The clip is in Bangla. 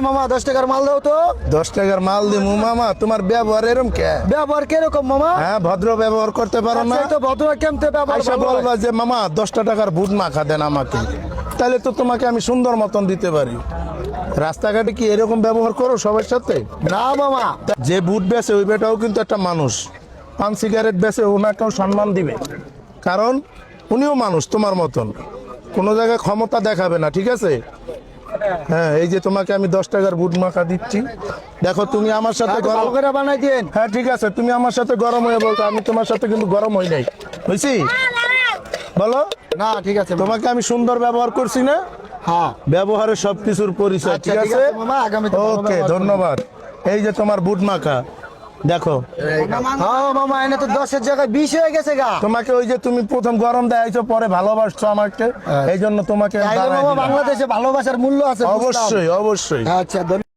মামা 10 টাকার মাল দাও তো। 10 টাকার মাল দিমু মামা, তোমার ব্যবহার এরকম কে? ব্যবহার কিরকম মামা? হ্যাঁ, ভদ্র ব্যবহার করতে পারো না? আচ্ছা, তো ভদ্র কেমতে ব্যবহার আইসা ভালো হয়? বলবা যে মামা 10 টাকার বুট মাখা দেন আমাকে, তাহলে তো তোমাকে আমি সুন্দর মতন দিতে পারি। রাস্তাঘাটে কি এরকম ব্যবহার করো সবার সাথে? না মামা। যে বুট বেচে ওই বেটাও কিন্তু একটা মানুষ, পান সিগারেট বেচে ওনাকেও সম্মান দিবে, কারণ উনিও মানুষ তোমার মতন। কোনো জায়গায় ক্ষমতা দেখাবে না, ঠিক আছে? হ্যাঁ, এই যে তোমাকে আমি 10 টাকার বুট মাখা দিচ্ছি, দেখো তুমি আমার সাথে ভালো গরম। করে বানাই দিন। হ্যাঁ ঠিক আছে, তুমি আমার সাথে গরম হয়ে বলতো, আমি তোমার সাথে কিন্তু গরম হই নাই, বুঝছি? বলো। না ঠিক আছে মামা। তোমাকে আমি সুন্দর ব্যবহার করছি না? হ্যাঁ ব্যবহারের সবকিছুর পরিচয়, আচ্ছা, ঠিক আছে? মামা, আগামীতে ভালো ওকে, ব্যবহার করবো। ধন্যবাদ। এই যে তোমার বুট মাখা, দেখো। হ্যাঁ মামা, এনে তো 10 এর জায়গায় 20 হয়ে গেছে গা। তোমাকে ওই যে তুমি প্রথম গরম দেখাইছো, পরে ভালোবাসছো আমাকে, এই জন্য তোমাকে তাইলে বাড়ায় মামা দিলাম। বাংলাদেশে ভালোবাসার মূল্য আছে, বুঝলাম। অবশ্যই অবশ্যই। আচ্ছা।